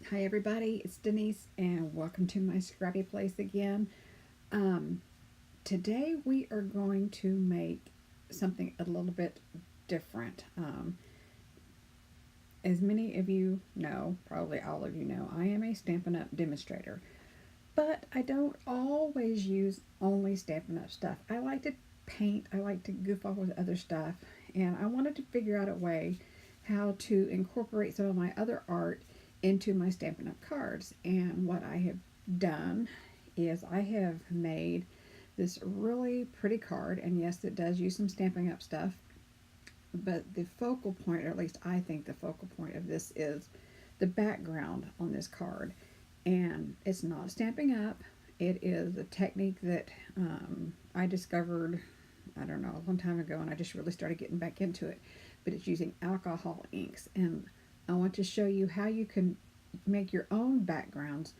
Hi everybody, it's Denise and welcome to my scrappy place again. Um, Today we are going to make something a little bit different. As many of you know, probably all of you know, I am a Stampin' Up! Demonstrator. But I don't always use only Stampin' Up! Stuff. I like to paint, I like to goof off with other stuff, and I wanted to figure out a way how to incorporate some of my other art into my Stampin' Up! Cards. And what I have done is I have made this really pretty card, and yes, it does use some Stampin' Up! Stuff, but the focal point, or at least I think the focal point of this is the background on this card. And it's not Stamping Up. It is a technique that I discovered, I don't know, a long time ago, and I just really started getting back into it. But it's using alcohol inks, and I want to show you how you can make your own backgrounds,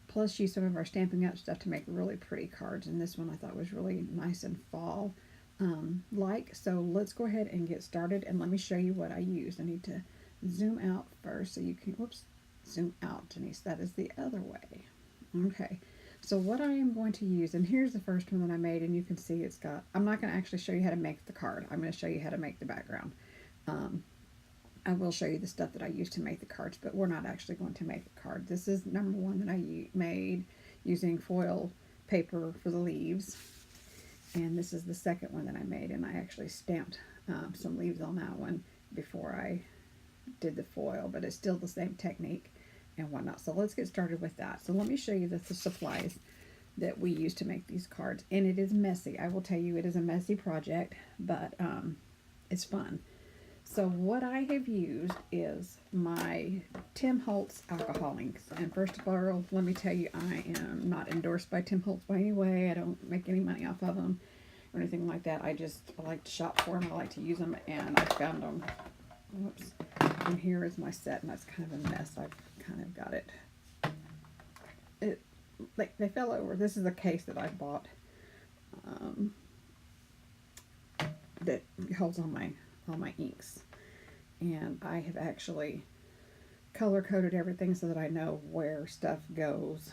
plus use some of our Stamping Up stuff to make really pretty cards. And this one I thought was really nice and fall like. So let's go ahead and get started, and let me show you what I used. I need to zoom out first so you can, whoops, zoom out, Denise, that is the other way. Okay, so what I am going to use, and here's the first one that I made, and you can see it's got, I'm not going to actually show you how to make the card. I'm going to show you how to make the background. I will show you the stuff that I used to make the cards, but we're not actually going to make a card. This is number one that I made using foil paper for the leaves. And this is the second one that I made, and I actually stamped some leaves on that one before I did the foil, but it's still the same technique and whatnot. So let's get started with that. So let me show you the supplies that we use to make these cards. And it is messy. I will tell you, it is a messy project, but it's fun. So what I have used is my Tim Holtz alcohol inks. And first of all, let me tell you, I am not endorsed by Tim Holtz by any way. I don't make any money off of them or anything like that. I like to shop for them. I like to use them, and I found them. Whoops. And here is my set, and that's kind of a mess. I've kind of got it. Like they fell over. This is a case that I bought that holds all my inks, and I have actually color coded everything so that I know where stuff goes.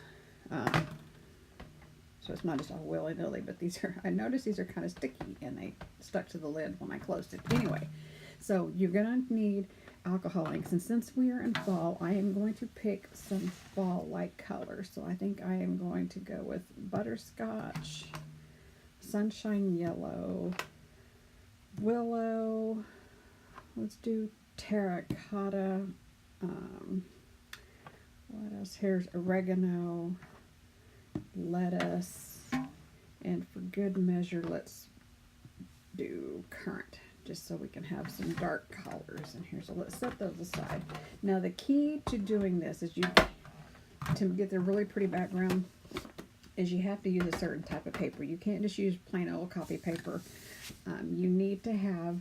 So it's not just all willy-nilly, but these are, I noticed these are kind of sticky, and they stuck to the lid when I closed it. Anyway, so you're going to need alcohol inks, and since we are in fall, I am going to pick some fall-like colors. So I think I am going to go with butterscotch, sunshine yellow, willow, let's do terracotta, what else? Here's oregano, lettuce, and for good measure, let's do currant, just so we can have some dark colors. And here's, so let's set those aside. Now the key to doing this is to get the really pretty background is you have to use a certain type of paper. You can't just use plain old copy paper. You need to have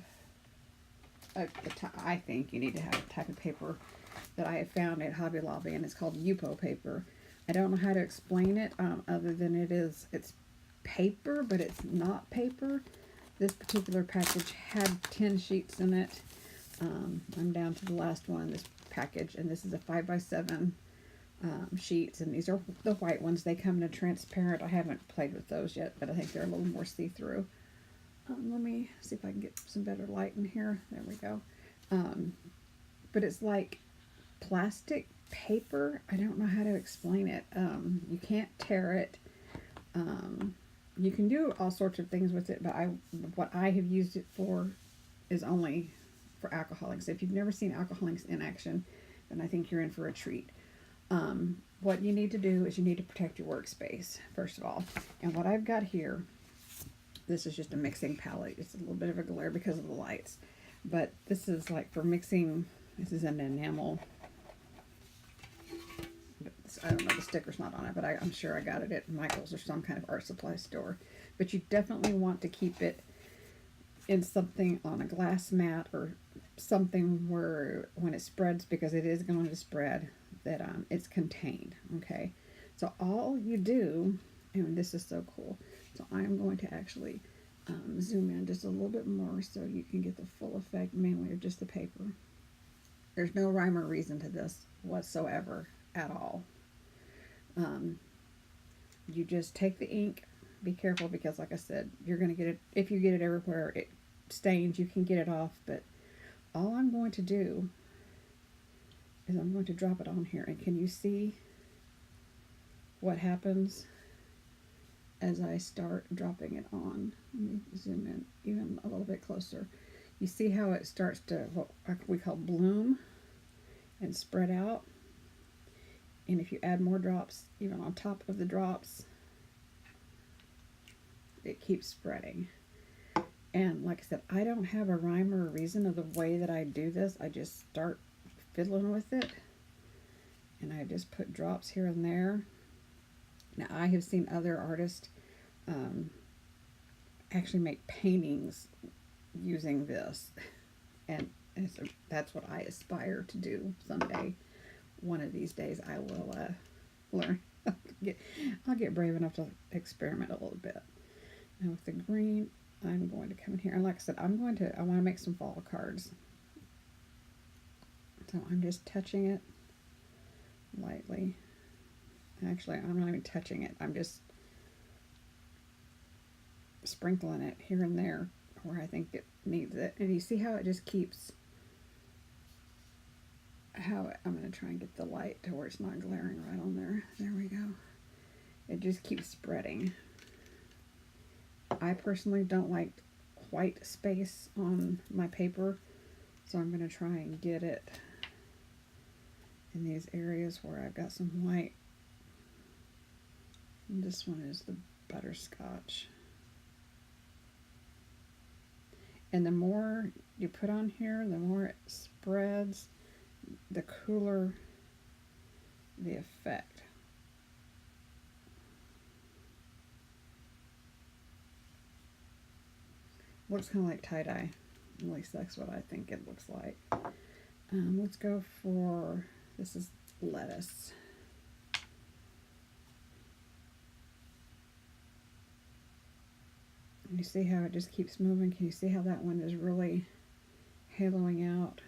I think you need to have a type of paper that I have found at Hobby Lobby, and it's called Yupo Paper. I don't know how to explain it other than it's paper, but it's not paper. This particular package had 10 sheets in it. I'm down to the last one in this package, and this is a 5x7 sheets, and these are the white ones. They come in a transparent. I haven't played with those yet, but I think they're a little more see-through. Let me see if I can get some better light in here. There we go. But it's like plastic paper. I don't know how to explain it. You can't tear it. You can do all sorts of things with it, but what I have used it for is only for alcoholics. If you've never seen alcoholics in action, then I think you're in for a treat. What you need to do is you need to protect your workspace, first of all. And what I've got here, this is just a mixing palette. It's a little bit of a glare because of the lights. But this is like for mixing. This is an enamel. I don't know, the sticker's not on it, but I'm sure I got it at Michael's or some kind of art supply store. But you definitely want to keep it in something on a glass mat or something where when it spreads, because it is going to spread, that it's contained. Okay, so all you do, and this is so cool, so I'm going to actually zoom in just a little bit more so you can get the full effect, mainly of just the paper. There's no rhyme or reason to this whatsoever at all. Um, you just take the ink. Be careful because, like I said, you're going to get it. If you get it everywhere, it stains. You can get it off, but all I'm going to do is I'm going to drop it on here. And can you see what happens as I start dropping it on? Let me zoom in even a little bit closer. You see how it starts to, what we call bloom and spread out. And if you add more drops, even on top of the drops, it keeps spreading. And like I said, I don't have a rhyme or a reason of the way that I do this. I just start fiddling with it. And I just put drops here and there. Now, I have seen other artists actually make paintings using this. And that's what I aspire to do someday. One of these days I will learn. I'll get brave enough to experiment a little bit. Now with the green, I'm going to come in here. And like I said, I want to make some fall cards. So I'm just touching it lightly. Actually, I'm not even touching it. I'm just sprinkling it here and there where I think it needs it. And you see how it just keeps, I'm going to try and get the light to where it's not glaring right on there. There we go. It just keeps spreading. I personally don't like white space on my paper, so I'm going to try and get it in these areas where I've got some white. And this one is the butterscotch. And the more you put on here, the more it spreads, the cooler the effect. Looks kind of like tie-dye. At least that's what I think it looks like. Let's go for, this is lettuce. And you see how it just keeps moving? Can you see how that one is really haloing out?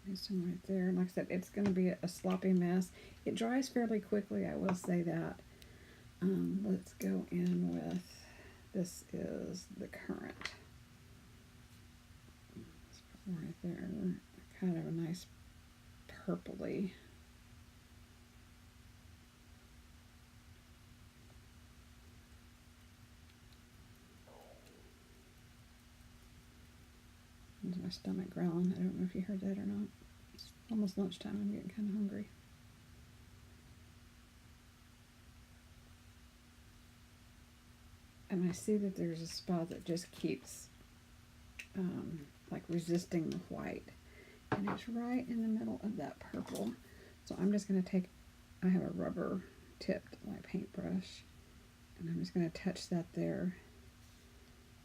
There's some right there. And like I said, it's going to be a sloppy mess. It dries fairly quickly, I will say that. Let's go in with, this is the currant. Right there, kind of a nice purpley. There's my stomach growling. I don't know if you heard that or not. It's almost lunchtime. I'm getting kind of hungry. And I see that there's a spot that just keeps like resisting the white, and it's right in the middle of that purple. So I'm just going to take, I have a rubber tipped like paintbrush, and I'm just going to touch that there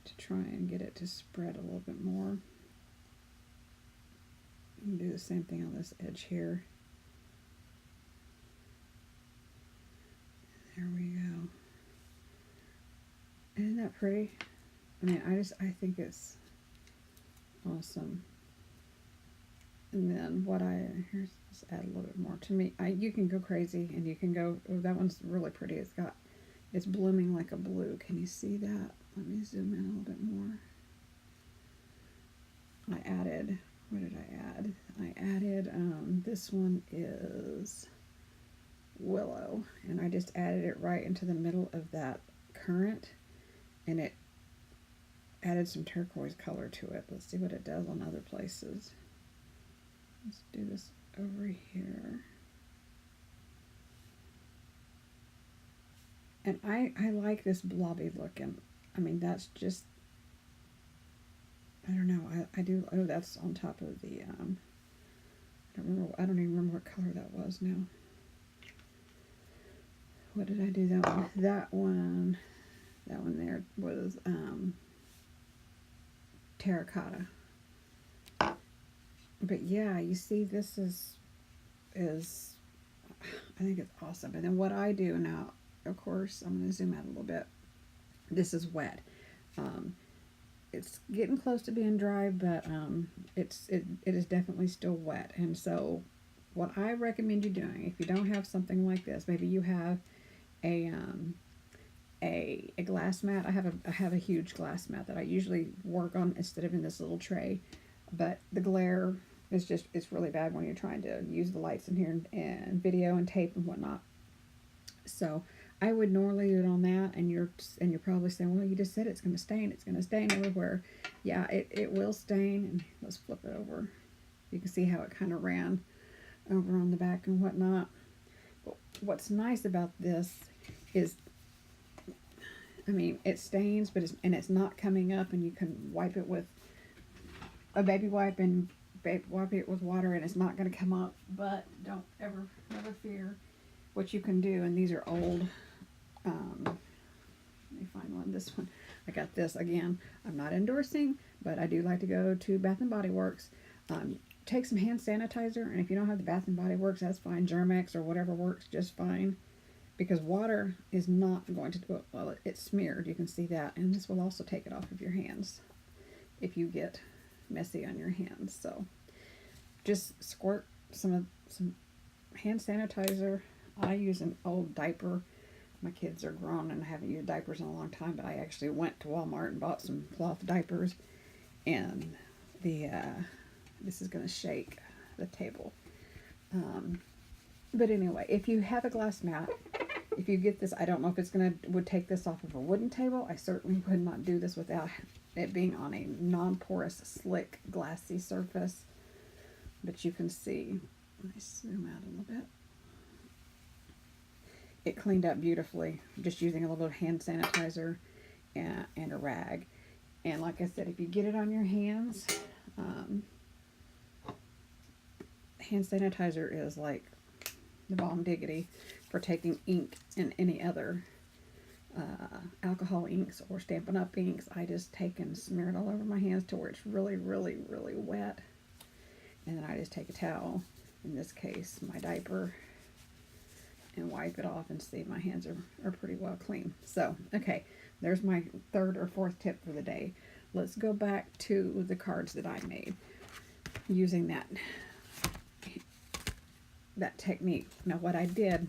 to try and get it to spread a little bit more. And do the same thing on this edge here. There we go. Isn't that pretty? I mean, I think it's awesome. And then here's, let's add a little bit more. To me, you can go crazy and you can go, oh, that one's really pretty. It's blooming like a blue. Can you see that? Let me zoom in a little bit more. I added, what did I add? I added, this one is willow, and I just added it right into the middle of that currant, and it added some turquoise color to it. Let's see what it does on other places. Let's do this over here. And I like this blobby look, and I mean, that's just, I don't know, I do, oh, that's on top of the, I don't even remember what color that was now. What did I do that one? That one there was, terracotta. But yeah, you see, this is I think it's awesome. And then what I do now, of course, I'm going to zoom out a little bit. This is wet. It's getting close to being dry, but it is definitely still wet. And so what I recommend you doing, if you don't have something like this, maybe you have a glass mat. I have a huge glass mat that I usually work on instead of in this little tray. But the glare is just, it's really bad when you're trying to use the lights in here and video and tape and whatnot. So I would normally do it on that, and you're probably saying, well, you just said it's going to stain. It's going to stain everywhere. Yeah, it will stain. And let's flip it over. You can see how it kind of ran over on the back and whatnot. But what's nice about this is, I mean, it stains, but it's not coming up, and you can wipe it with a baby wipe and wipe it with water, and it's not going to come up. But don't never fear. What you can do, and these are old. Let me find one. This one, I got this again. I'm not endorsing, but I do like to go to Bath and Body Works. Take some hand sanitizer, and if you don't have the Bath and Body Works, that's fine. Germex or whatever works just fine, because water is not going to do it. Well, it's smeared. You can see that, and this will also take it off of your hands if you get messy on your hands. So just squirt some hand sanitizer. I use an old diaper. My kids are grown and I haven't used diapers in a long time, but I actually went to Walmart and bought some cloth diapers, and this is going to shake the table. But anyway, if you have a glass mat, if you get this, I don't know if would take this off of a wooden table. I certainly would not do this without it being on a non-porous, slick, glassy surface. But you can see, let me zoom out a little bit. It cleaned up beautifully, just using a little bit of hand sanitizer and a rag. And like I said, if you get it on your hands, hand sanitizer is like the bomb diggity for taking ink and any other alcohol inks or Stampin' Up inks. I just take and smear it all over my hands to where it's really, really, really wet. And then I just take a towel, in this case, my diaper, and wipe it off, and see my hands are pretty well clean. So, okay, there's my third or fourth tip for the day. Let's go back to the cards that I made using that technique. Now, what I did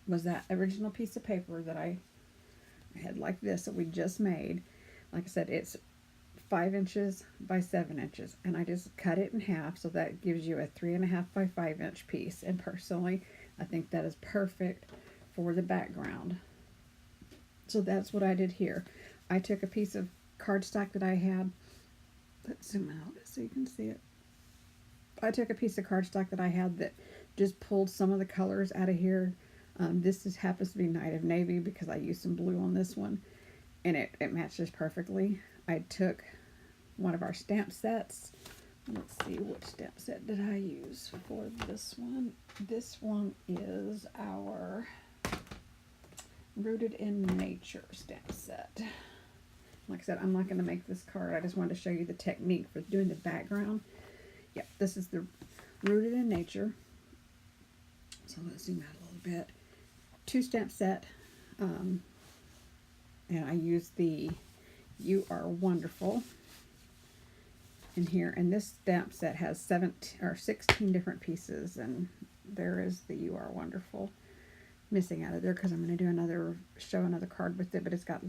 was that original piece of paper that I had like this that we just made. Like I said, it's 5 inches by 7 inches, and I just cut it in half, so that gives you a 3.5 by 5 inch piece. And personally, I think that is perfect for the background. So that's what I did here. I took a piece of cardstock that I had. Let's zoom out so you can see it. I took a piece of cardstock that I had that just pulled some of the colors out of here. This happens to be Night of Navy because I used some blue on this one, and it matches perfectly. I took one of our stamp sets. Let's see, what stamp set did I use for this one? This one is our Rooted in Nature stamp set. Like I said, I'm not going to make this card. I just wanted to show you the technique for doing the background. Yeah, this is the Rooted in Nature. So let's zoom out a little bit. 2 stamp set. And I used the You Are Wonderful in here, and this stamp set has 16 different pieces, and there is the You Are Wonderful missing out of there because I'm going to do show another card with it, but it's got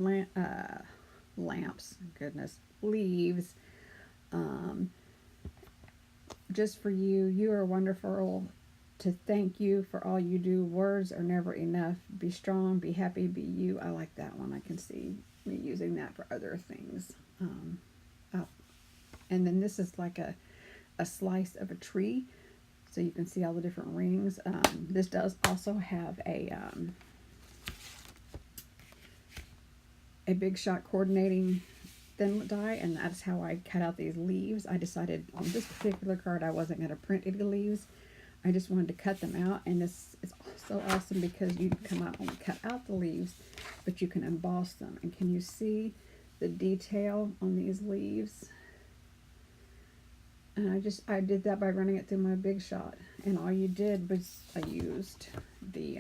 lamps, goodness, leaves, just for you. You are wonderful. To thank you for all you do. Words are never enough. Be strong, be happy, be you. I like that one. I can see me using that for other things. And then this is like a slice of a tree, so you can see all the different rings. This does also have a Big Shot coordinating thin die, and that's how I cut out these leaves. I decided on this particular card I wasn't going to print any leaves. I just wanted to cut them out, and this is so awesome because you can come out and cut out the leaves, but you can emboss them. And can you see the detail on these leaves? And I did that by running it through my Big Shot. And all you did was I used the,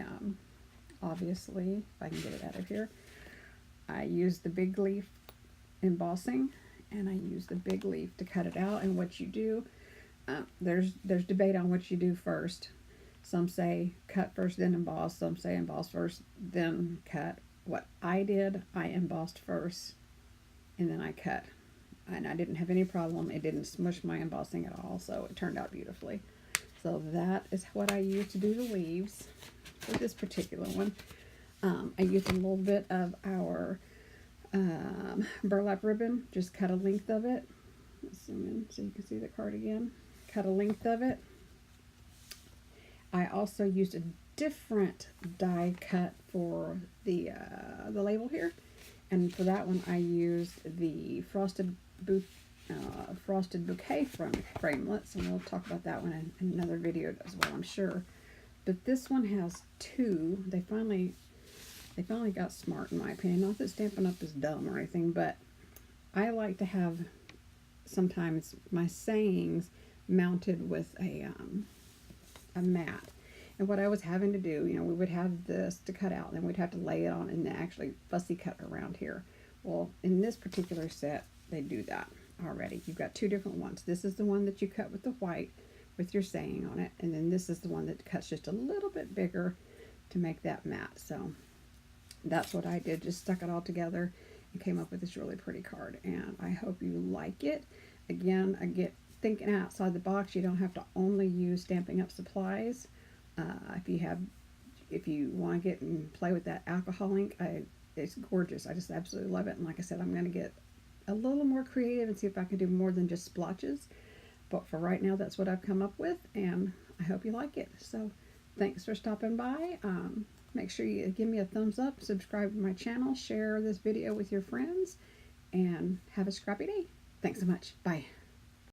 obviously, if I can get it out of here, I used the big leaf embossing, and I used the big leaf to cut it out. And what you do, there's debate on what you do first. Some say cut first, then emboss. Some say emboss first, then cut. What I did, I embossed first, and then I cut. And I didn't have any problem. It didn't smush my embossing at all, so it turned out beautifully. So that is what I used to do the leaves for this particular one. I used a little bit of our burlap ribbon, just cut a length of it. Let's zoom in so you can see the card again. Cut a length of it. I also used a different die cut for the label here, and for that one I used the frosted bouquet from Framelits, and we'll talk about that one in another video as well, I'm sure. But this one has two. They finally got smart, in my opinion. Not that Stampin' Up is dumb or anything, but I like to have sometimes my sayings mounted with a mat. And what I was having to do, we would have this to cut out, and then we'd have to lay it on and then actually fussy cut around here. Well, in this particular set, they do that already. You've got two different ones. This is the one that you cut with the white with your saying on it, and then this is the one that cuts just a little bit bigger to make that matte. So that's what I did, just stuck it all together and came up with this really pretty card, and I hope you like it. Again, I get thinking outside the box. You don't have to only use Stampin' Up supplies. If you want to get and play with that alcohol ink, it's gorgeous. I just absolutely love it. And like I said, I'm going to get a little more creative and see if I can do more than just splotches. But for right now, that's what I've come up with, and I hope you like it. So thanks for stopping by. Make sure you give me a thumbs up, subscribe to my channel, share this video with your friends, and have a scrappy day. Thanks so much. Bye.